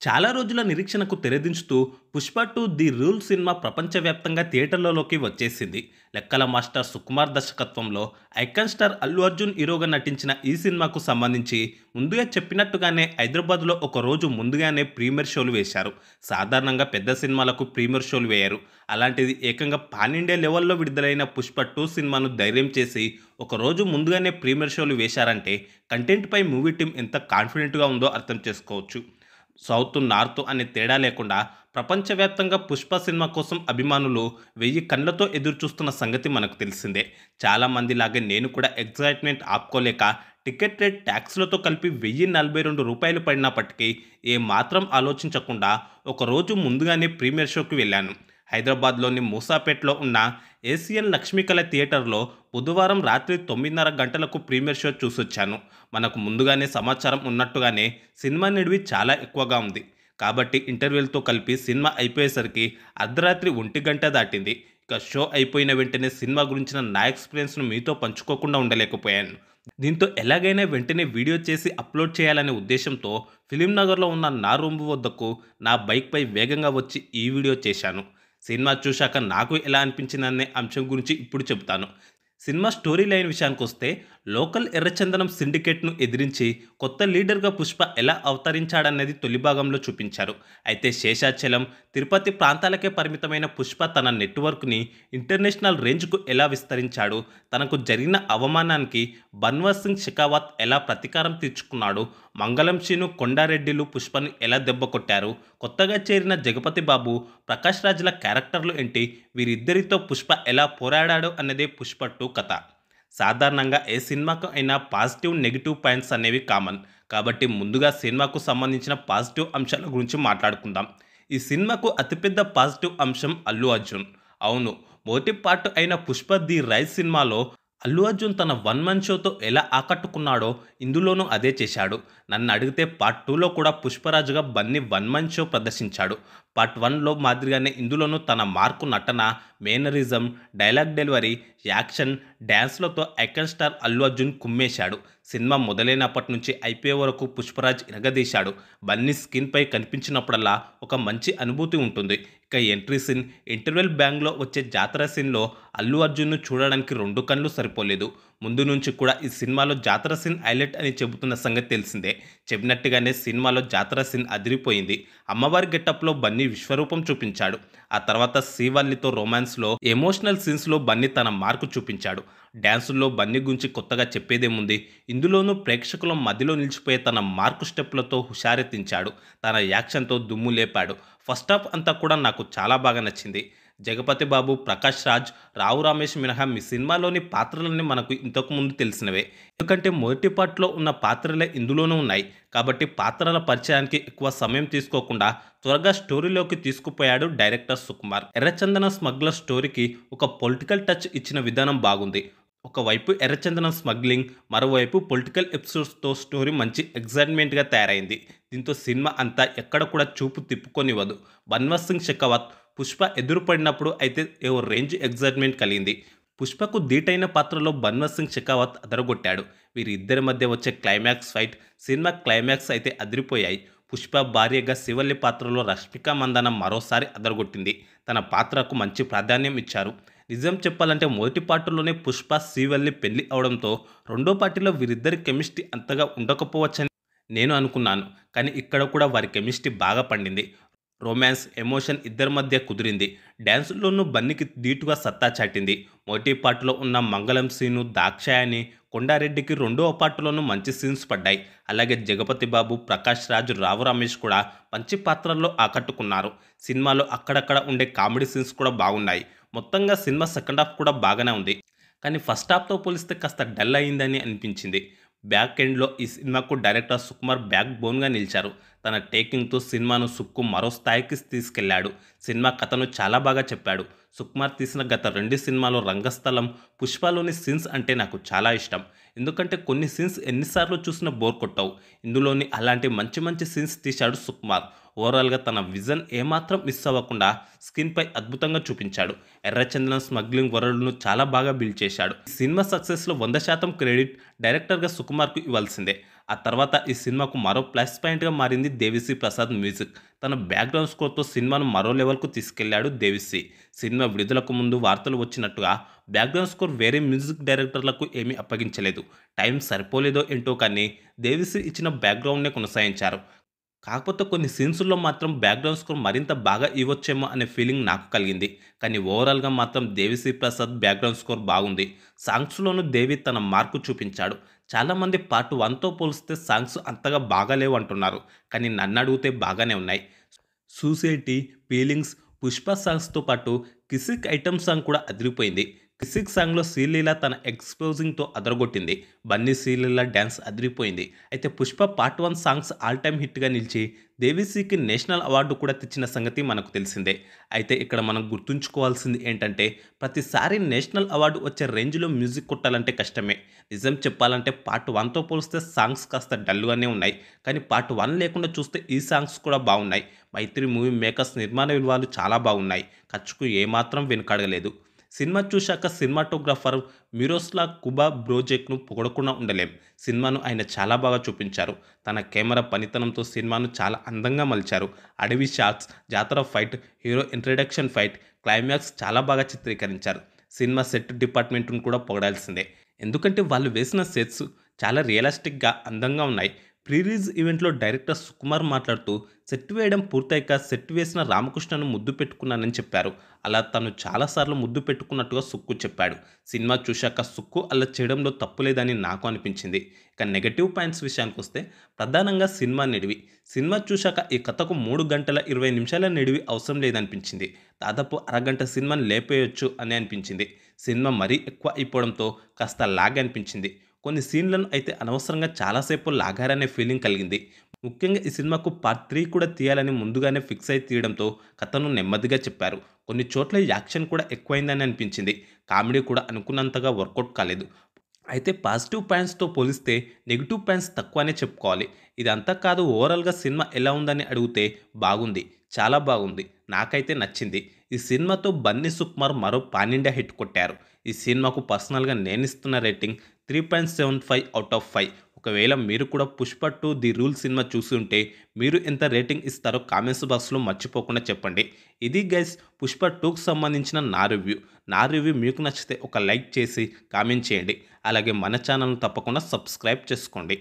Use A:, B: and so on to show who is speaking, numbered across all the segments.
A: చాలా రోజుల నిరీక్షణకు తెరదించుతూ 'Pushpa 2 the rule' cinema ప్రపంచవ్యాప్తంగా థియేటర్లలోకి వచ్చేసింది. లెక్కల మాస్టర్ సుకుమార్ దర్శకత్వంలో ఐకాన్ స్టార్ అల్లు అర్జున్ హీరోగా నటించిన ఈ సినిమాకు సంబంధించి ముందుగా చెప్పినట్టుగానే హైదరాబాద్లో ఒక రోజు ముందుగానే ప్రీమియర్ షోలు వేశారు. సాధారణంగా పెద్ద సినిమాలకు ప్రీమియర్ షోలు వేయరు. అలాంటిది ఏకంగా పాన్ ఇండియా లెవెల్లో విడుదలైన 'పుష్ప 2' సినిమాను ధైర్యం చేసి ఒక రోజు ముందుగానే ప్రీమియర్ షోలు వేశారంటే కంటెంట్పై మూవీ టీం ఎంత కాన్ఫిడెంట్గా ఉందో అర్థం చేసుకోవచ్చు. సౌత్, నార్త్ అనే తేడా లేకుండా ప్రపంచవ్యాప్తంగా 'పుష్ప' సినిమా కోసం అభిమానులు 1000 కళ్ళతో ఎదురుచూస్తున్న సంగతి మనకు తెలిసిందే. చాలామందిలాగే నేను కూడా ఎక్సైట్మెంట్ ఆపుకోలేక టికెట్ రేట్ ట్యాక్స్లతో కలిపి రూ. 1042 పడినప్పటికీ ఏమాత్రం ఆలోచించకుండా ఒకరోజు ముందుగానే ప్రీమియర్ షోకి వెళ్ళాను. హైదరాబాద్లోని మూసాపేట్లో ఉన్న ఏసియన్ లక్ష్మీకళ థియేటర్లో బుధవారం రాత్రి 9:30 గంటలకు ప్రీమియర్ షో చూసొచ్చాను. మనకు ముందుగానే సమాచారం ఉన్నట్టుగానే సినిమా నిడివి చాలా ఎక్కువగా ఉంది. కాబట్టి ఇంటర్వెల్తో కలిపి సినిమా అయిపోయేసరికి అర్ధరాత్రి 1 గంట దాటింది. ఇక షో అయిపోయిన వెంటనే సినిమా గురించిన నా ఎక్స్పీరియన్స్ను మీతో పంచుకోకుండా ఉండలేకపోయాను. దీంతో ఎలాగైనా వెంటనే వీడియో చేసి అప్లోడ్ చేయాలనే ఉద్దేశంతో ఫిలింనగర్లో ఉన్న నా రూమ్ వద్దకు నా బైక్పై వేగంగా వచ్చి ఈ వీడియో చేశాను. సినిమా చూశాక నాకు ఎలా అనిపించిందనే అంశం గురించి ఇప్పుడు చెబుతాను. సినిమా స్టోరీ లైన్ విషయానికొస్తే లోకల్ ఎర్రచందనం సిండికేట్ను ఎదిరించి కొత్త లీడర్గా పుష్ప ఎలా అవతరించాడన్నది తొలి భాగంలో చూపించారు. అయితే శేషాచలం, తిరుపతి ప్రాంతాలకే పరిమితమైన పుష్ప తన నెట్వర్క్ని ఇంటర్నేషనల్ రేంజ్కు ఎలా విస్తరించాడు, తనకు జరిగిన అవమానానికి బన్వర్ సింగ్ షెకావత్ ఎలా ప్రతీకారం తీర్చుకున్నాడు, మంగళం శ్రీను, కొండారెడ్డిలు పుష్పను ఎలా దెబ్బకొట్టారు, కొత్తగా చేరిన జగపతి బాబు, ప్రకాష్ రాజ్ల క్యారెక్టర్లు ఏంటి, వీరిద్దరితో పుష్ప ఎలా పోరాడాడు అన్నదే పుష్ప 2 కథ. సాధారణంగా ఏ సినిమాకు అయినా పాజిటివ్, నెగిటివ్ పాయింట్స్ అనేవి కామన్. కాబట్టి ముందుగా సినిమాకు సంబంధించిన పాజిటివ్ అంశాల గురించి మాట్లాడుకుందాం. ఈ సినిమాకు అతిపెద్ద పాజిటివ్ అంశం అల్లు అర్జున్. అవును, మొదటి పార్ట్ అయిన 'పుష్ప ది రైజ్' సినిమాలో అల్లు అర్జున్ తన 1 మన్ షోతో ఎలా ఆకట్టుకున్నాడో ఇందులోనూ అదే చేశాడు. నన్ను అడిగితే పార్ట్ 2లో కూడా పుష్పరాజుగా బన్నీ 1 మన్ షో ప్రదర్శించాడు. పార్ట్ 1లో మాదిరిగానే ఇందులోనూ తన మార్కు నటన, మేనరిజం, డైలాగ్ డెలివరీ, యాక్షన్, డ్యాన్స్లతో ఐకాన్ స్టార్ అల్లు అర్జున్ కుమ్మేశాడు. సినిమా మొదలైనప్పటి నుంచి అయిపోయే వరకు పుష్పరాజ్ ఇరగదీశాడు. బన్నీ స్క్రీన్పై కనిపించినప్పుడల్లా ఒక మంచి అనుభూతి ఉంటుంది. ఇక ఎంట్రీ సీన్, ఇంటర్వెల్ బ్యాంగ్లో వచ్చే జాతర సీన్లో అల్లు అర్జున్ను చూడడానికి 2 కళ్ళు సరిపోలేదు. ముందు నుంచి కూడా ఈ సినిమాలో జాతర సీన్ హైలైట్ అని చెబుతున్న సంగతి తెలిసిందే. చెప్పినట్టుగానే సినిమాలో జాతర సీన్ అదిరిపోయింది. అమ్మవారి గెటప్లో బన్నీ విశ్వరూపం చూపించాడు. ఆ తర్వాత శ్రీవల్లితో రొమాన్స్లో, ఎమోషనల్ సీన్స్లో బన్నీ తన మార్కు చూపించాడు. డ్యాన్సుల్లో బన్నీ గురించి కొత్తగా చెప్పేదేముంది. ఇందులోనూ ప్రేక్షకుల మధ్యలో నిలిచిపోయే తన మార్కు స్టెప్లతో హుషారెత్తించాడు. తన యాక్షన్తో దుమ్ము లేపాడు. ఫస్ట్ హాఫ్ అంతా కూడా నాకు చాలా బాగా నచ్చింది. జగపతి బాబు, ప్రకాష్ రాజ్, రావు రమేష్ మినహా మీ సినిమాలోని పాత్రలన్నీ మనకు ఇంతకుముందు తెలిసినవే. ఎందుకంటే మొదటి పార్ట్లో ఉన్న పాత్రలే ఇందులోనూ ఉన్నాయి. కాబట్టి పాత్రల పరిచయానికి ఎక్కువ సమయం తీసుకోకుండా త్వరగా స్టోరీలోకి తీసుకుపోయాడు డైరెక్టర్ సుకుమార్. ఎర్రచందనం స్మగ్లర్ స్టోరీకి ఒక పొలిటికల్ టచ్ ఇచ్చిన విధానం బాగుంది. ఒకవైపు ఎర్రచందనం స్మగ్లింగ్, మరోవైపు పొలిటికల్ ఎపిసోడ్స్తో స్టోరీ మంచి ఎగ్జైట్మెంట్గా తయారైంది. దీంతో సినిమా అంతా ఎక్కడ కూడా చూపు తిప్పుకొనివ్వదు. బన్వర్ సింగ్ షెకావత్ పుష్ప ఎదురుపడినప్పుడు అయితే ఓ రేంజ్ ఎగ్జైట్మెంట్ కలిగింది. పుష్పకు ధీటైన పాత్రలో బన్వర్ సింగ్ షెకావత్ అదరగొట్టాడు. వీరిద్దరి మధ్య వచ్చే క్లైమాక్స్ ఫైట్, సినిమా క్లైమాక్స్ అయితే అదిరిపోయాయి. పుష్ప భార్యగా శివల్లి పాత్రలో రష్మిక మందన మరోసారి అదరగొట్టింది. తన పాత్రకు మంచి ప్రాధాన్యం ఇచ్చారు. నిజం చెప్పాలంటే మొదటి పార్టీలోనే పుష్ప, శ్రీవల్లి పెళ్లి అవడంతో రెండో పార్టీలో వీరిద్దరి కెమిస్ట్రీ అంతగా ఉండకపోవచ్చని నేను అనుకున్నాను. కానీ ఇక్కడ కూడా వారి కెమిస్ట్రీ బాగా పండింది. రొమాన్స్, ఎమోషన్ ఇద్దరి మధ్య కుదిరింది. డ్యాన్సుల్లోనూ బన్నీకి ధీటుగా సత్తా చాటింది. మొదటి పార్ట్లో ఉన్న మంగళం శ్రీను, దాక్షాయణి, కొండారెడ్డికి రెండవ పార్ట్లోనూ మంచి సీన్స్ పడ్డాయి. అలాగే జగపతి బాబు, ప్రకాష్ రాజ్, రావు రమేష్ కూడా మంచి పాత్రల్లో ఆకట్టుకున్నారు. సినిమాలో అక్కడక్కడ ఉండే కామెడీ సీన్స్ కూడా బాగున్నాయి. మొత్తంగా సినిమా సెకండ్ హాఫ్ కూడా బాగానే ఉంది. కానీ ఫస్ట్ హాఫ్తో పోలిస్తే కాస్త డల్ అయిందని అనిపించింది. బ్యాక్ ఎండ్లో ఈ సినిమాకు డైరెక్టర్ సుకుమార్ బ్యాక్ బోన్గా నిలిచారు. తన టేకింగ్తో సినిమాను సుక్కు మరో స్థాయికి తీసుకెళ్లాడు. సినిమా కథను చాలా బాగా చెప్పాడు. సుకుమార్ తీసిన గత 2 సినిమాలో రంగస్థలం, పుష్పలోని సీన్స్ అంటే నాకు చాలా ఇష్టం. ఎందుకంటే కొన్ని సీన్స్ ఎన్నిసార్లు చూసినా బోర్ కొట్టవు. ఇందులోని అలాంటి మంచి మంచి సీన్స్ తీశాడు సుకుమార్. ఓవరాల్గా తన విజన్ ఏమాత్రం మిస్ అవ్వకుండా స్క్రీన్పై అద్భుతంగా చూపించాడు. ఎర్రచందనం స్మగ్లింగ్ వరల్డ్ను చాలా బాగా బిల్డ్ చేశాడు. ఈ సినిమా సక్సెస్లో 100% క్రెడిట్ డైరెక్టర్గా సుకుమార్కు ఇవ్వాల్సిందే. ఆ తర్వాత ఈ సినిమాకు మరో ప్లస్ పాయింట్గా మారింది దేవిశ్రీ ప్రసాద్ మ్యూజిక్. తన బ్యాక్గ్రౌండ్ స్కోర్తో సినిమాను మరో లెవెల్కు తీసుకెళ్లాడు దేవిశ్రీ. సినిమా విడుదలకు ముందు వార్తలు వచ్చినట్టుగా బ్యాక్గ్రౌండ్ స్కోర్ వేరే మ్యూజిక్ డైరెక్టర్లకు ఏమీ అప్పగించలేదు. టైం సరిపోలేదో ఏంటో కానీ దేవిశ్రీ ఇచ్చిన బ్యాక్గ్రౌండ్నే కొనసాగించారు. కాకపోతే కొన్ని సీన్స్లో మాత్రం బ్యాక్గ్రౌండ్ స్కోర్ మరింత బాగా ఇవ్వచ్చేమో అనే ఫీలింగ్ నాకు కలిగింది. కానీ ఓవరాల్గా మాత్రం దేవిశ్రీ ప్రసాద్ బ్యాక్గ్రౌండ్ స్కోర్ బాగుంది. సాంగ్స్లోనూ దేవి తన మార్కు చూపించాడు. చాలామంది పార్ట్ 1తో పోలిస్తే సాంగ్స్ అంతగా బాగాలేవు అంటున్నారు. కానీ నన్ను అడిగితే బాగానే ఉన్నాయి. సూసైటీ, ఫీలింగ్స్, పుష్ప సాంగ్స్తో పాటు కిసిక్ ఐటమ్ సాంగ్ కూడా అదిరిపోయింది. కిసిక్ సాంగ్లో శ్రీలీల తన ఎక్స్పోజింగ్తో అదరగొట్టింది. బన్నీ శ్రీలీల డ్యాన్స్ అదిరిపోయింది. అయితే Pushpa part 1 songs all time హిట్గా నిలిచి దేవిశ్రీకి నేషనల్ అవార్డు కూడా తెచ్చిన సంగతి మనకు తెలిసిందే. అయితే ఇక్కడ మనం గుర్తుంచుకోవాల్సింది ఏంటంటే ప్రతిసారి నేషనల్ అవార్డు వచ్చే రేంజ్లో మ్యూజిక్ కొట్టాలంటే కష్టమే. నిజం చెప్పాలంటే పార్ట్ 1తో పోలిస్తే సాంగ్స్ కాస్త డల్గానే ఉన్నాయి. కానీ పార్ట్ 1 లేకుండా చూస్తే ఈ సాంగ్స్ కూడా బాగున్నాయి. మైత్రి మూవీ మేకర్స్ నిర్మాణ విలువలు చాలా బాగున్నాయి. ఖర్చుకు ఏమాత్రం వెనుకాడలేదు. సినిమా చూశాక సినిమాటోగ్రాఫర్ మిరోస్లావ్ కుబా బ్రోజెక్ను పొగడకుండా ఉండలేం. సినిమాను ఆయన చాలా బాగా చూపించారు. తన కెమెరా పనితనంతో సినిమాను చాలా అందంగా మలిచారు. అడవి షాట్స్, జాతర fight, hero introduction fight, climax చాలా బాగా చిత్రీకరించారు. సినిమా సెట్ డిపార్ట్మెంట్ను కూడా పొగడాల్సిందే. ఎందుకంటే వాళ్ళు వేసిన సెట్స్ చాలా రియలిస్టిక్గా అందంగా ఉన్నాయి. ప్రీ రిలీజ్ ఈవెంట్లో డైరెక్టర్ సుకుమార్ మాట్లాడుతూ సెట్ వేయడం పూర్తయ్యాక సెట్ వేసిన రామకృష్ణను ముద్దు పెట్టుకున్నానని చెప్పారు. అలా తను చాలాసార్లు ముద్దు పెట్టుకున్నట్టుగా సుక్కు చెప్పాడు. సినిమా చూశాక సుక్కు అలా చేయడంలో తప్పులేదని నాకు అనిపించింది. ఇక నెగటివ్ పాయింట్స్ విషయానికి వస్తే ప్రధానంగా సినిమా నిడివి. సినిమా చూశాక ఈ కథకు 3 గంటల 20 నిమిషాల నిడివి అవసరం లేదనిపించింది. దాదాపు అరగంట సినిమాని లేపేయొచ్చు అని అనిపించింది. సినిమా మరీ ఎక్కువ అయిపోవడంతో కాస్త లాగ్ అనిపించింది. కొన్ని సీన్లను అయితే అనవసరంగా చాలాసేపు లాగారనే ఫీలింగ్ కలిగింది. ముఖ్యంగా ఈ సినిమాకు పార్ట్ 3 కూడా తీయాలని ముందుగానే ఫిక్స్ అయి తీయడంతో కథను నెమ్మదిగా చెప్పారు. కొన్ని చోట్ల యాక్షన్ కూడా ఎక్కువైందని అనిపించింది. కామెడీ కూడా అనుకున్నంతగా వర్కౌట్ కాలేదు. అయితే పాజిటివ్ పాయింట్స్తో పోలిస్తే నెగిటివ్ పాయింట్స్ తక్కువనే చెప్పుకోవాలి. ఇదంతా కాదు ఓవరాల్గా సినిమా ఎలా ఉందని అడిగితే బాగుంది, చాలా బాగుంది, నాకైతే నచ్చింది. ఈ సినిమాతో బన్నీ సుకుమార్ మరో పాన్ ఇండియా హిట్ కొట్టారు. ఈ సినిమాకు పర్సనల్గా నేను ఇస్తున్న రేటింగ్ 3.75 అవుట్ ఆఫ్ 5. ఒకవేళ మీరు కూడా పుష్ప 2 ది రూల్ సినిమా చూసి ఉంటే మీరు ఎంత రేటింగ్ ఇస్తారో కామెంట్స్ బాక్స్లో మర్చిపోకుండా చెప్పండి. ఇది గైస్ పుష్ప 2కు సంబంధించిన నా రివ్యూ మీకు నచ్చితే ఒక లైక్ చేసి కామెంట్ చేయండి. అలాగే మన ఛానల్ను తప్పకుండా సబ్స్క్రైబ్ చేసుకోండి.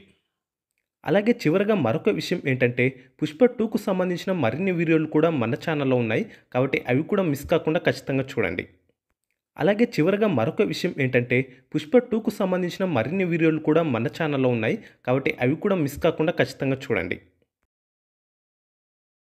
A: అలాగే చివరగా మరొక విషయం ఏంటంటే పుష్ప 2కు సంబంధించిన మరిన్ని వీడియోలు కూడా మన ఛానల్లో ఉన్నాయి. కాబట్టి అవి కూడా మిస్ కాకుండా ఖచ్చితంగా చూడండి. అలాగే చివరగా మరొక విషయం ఏంటంటే పుష్ప 2కు సంబంధించిన మరిన్ని వీడియోలు కూడా మన ఛానల్లో ఉన్నాయి. కాబట్టి అవి కూడా మిస్ కాకుండా ఖచ్చితంగా చూడండి.